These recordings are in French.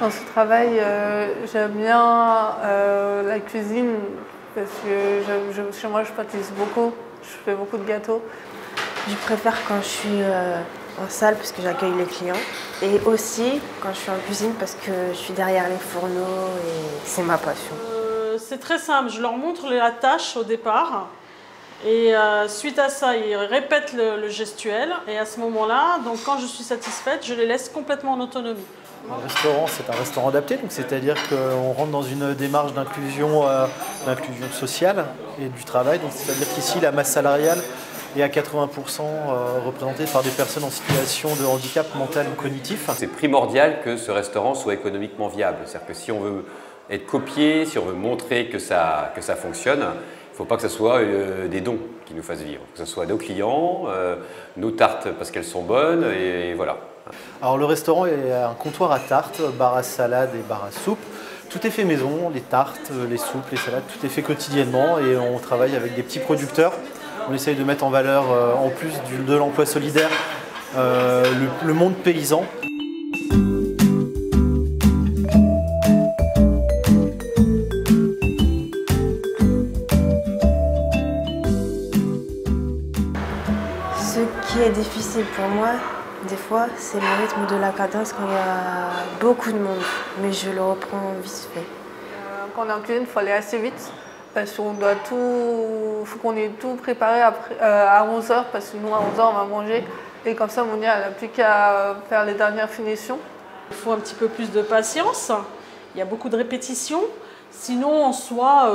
Dans ce travail, j'aime bien la cuisine parce que chez moi, je pâtisse beaucoup, je fais beaucoup de gâteaux. Je préfère quand je suis en salle parce que j'accueille les clients et aussi quand je suis en cuisine parce que je suis derrière les fourneaux et c'est ma passion. C'est très simple, je leur montre la tâche au départ et suite à ça, ils répètent le gestuel et à ce moment-là, donc quand je suis satisfaite, je les laisse complètement en autonomie. Le restaurant, c'est un restaurant adapté, c'est-à-dire qu'on rentre dans une démarche d'inclusion sociale et du travail. C'est-à-dire qu'ici, la masse salariale est à 80% représentée par des personnes en situation de handicap mental ou cognitif. C'est primordial que ce restaurant soit économiquement viable. C'est-à-dire que si on veut être copié, si on veut montrer que ça fonctionne, il ne faut pas que ce soit des dons qui nous fassent vivre. Que ce soit nos clients, nos tartes parce qu'elles sont bonnes, et voilà. Alors le restaurant est un comptoir à tartes, bar à salade et bar à soupe. Tout est fait maison, les tartes, les soupes, les salades, tout est fait quotidiennement et on travaille avec des petits producteurs. On essaye de mettre en valeur, en plus de l'emploi solidaire, le monde paysan. Ce qui est difficile pour moi, des fois, c'est le rythme de la cadence quand il y a beaucoup de monde, mais je le reprends vite fait. Quand on est en cuisine, il faut aller assez vite parce qu'on doit faut qu'on ait tout préparé à 11 h parce que nous, à 11 h, on va manger. Et comme ça, Mounia, elle n'a plus qu'à faire les dernières finitions. Il faut un petit peu plus de patience, il y a beaucoup de répétitions. Sinon, en soi,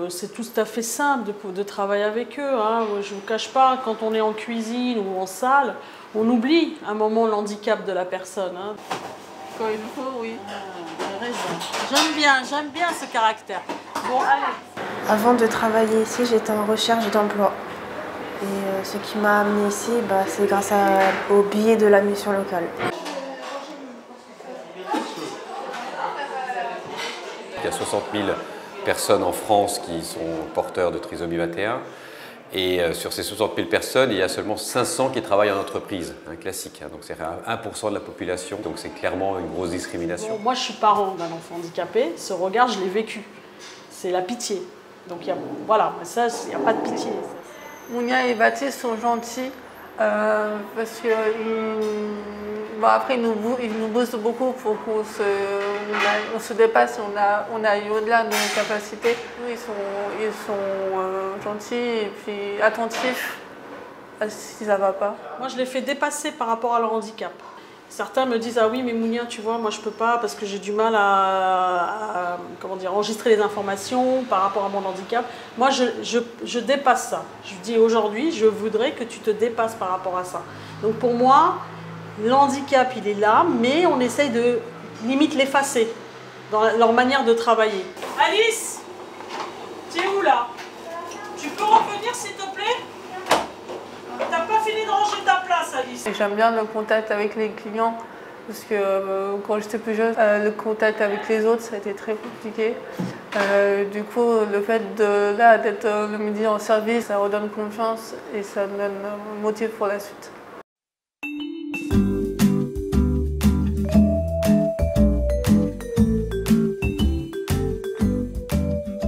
c'est tout à fait simple de travailler avec eux. Hein. Je ne vous cache pas, quand on est en cuisine ou en salle, on oublie un moment l'handicap de la personne. Hein. Quand il faut, oui. J'ai raison. J'aime bien ce caractère. Bon, allez. Avant de travailler ici, j'étais en recherche d'emploi. Et ce qui m'a amenée ici, c'est grâce au billet de la mission locale. Il y a 60 000 personnes en France qui sont porteurs de trisomie 21. Et sur ces 60 000 personnes, il y a seulement 500 qui travaillent en entreprise, un classique. Hein, donc c'est 1% de la population, donc c'est clairement une grosse discrimination. Bon, moi, je suis parent d'un enfant handicapé. Ce regard, je l'ai vécu. C'est la pitié. Donc voilà, ça, il n'y a pas de pitié. Mounia et Baptiste sont gentils parce que après, ils nous boostent beaucoup pour qu'on se dépasse, on aille au-delà de nos capacités. Ils sont gentils et puis attentifs si ça ne va pas. Moi, je les fais dépasser par rapport à leur handicap. Certains me disent « Ah oui, mais Mounia, tu vois, moi je peux pas parce que j'ai du mal à enregistrer les informations par rapport à mon handicap. » Moi, je dépasse ça. Je dis aujourd'hui, je voudrais que tu te dépasses par rapport à ça. Donc pour moi, l'handicap, il est là, mais on essaye de limite l'effacer dans leur manière de travailler. Alice, tu es où là? Tu peux revenir s'il te plaît? T'as pas fini de ranger ta place, Alice. J'aime bien le contact avec les clients parce que quand j'étais plus jeune, le contact avec les autres, ça a été très compliqué. Du coup, le fait d'être le midi en service, ça redonne confiance et ça donne motif pour la suite.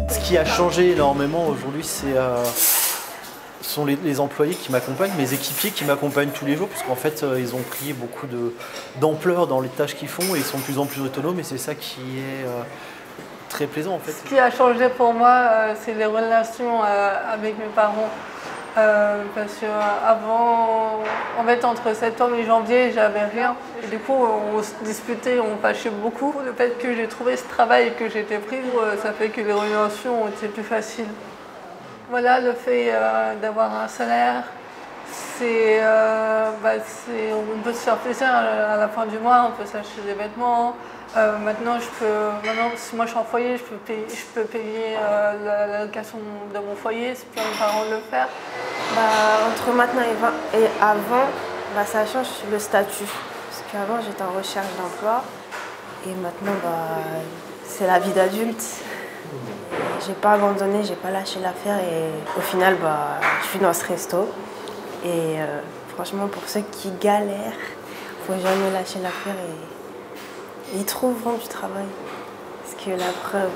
Ce qui a changé énormément aujourd'hui, sont les employés qui m'accompagnent, mes équipiers qui m'accompagnent tous les jours, puisqu'en fait, ils ont pris beaucoup d'ampleur dans les tâches qu'ils font et ils sont de plus en plus autonomes et c'est ça qui est très plaisant en fait. Ce qui a changé pour moi, c'est les relations avec mes parents. Parce qu'avant, en fait, entre septembre et janvier, j'avais rien. Et du coup, on se disputait, on fâchait beaucoup. Le fait que j'ai trouvé ce travail et que j'étais prise, ça fait que les relations ont été plus faciles. Voilà, le fait d'avoir un salaire, on peut se faire plaisir à la fin du mois, on peut s'acheter des vêtements. Maintenant, si moi je suis en foyer, je peux payer la location de mon foyer, si plus mes parents le faire. Entre maintenant et avant, ça change le statut. Parce qu'avant, j'étais en recherche d'emploi et maintenant, c'est la vie d'adulte. J'ai pas abandonné, j'ai pas lâché l'affaire et au final, je suis dans ce resto. Et franchement, pour ceux qui galèrent, faut jamais lâcher l'affaire ils trouveront du travail. Parce que la preuve.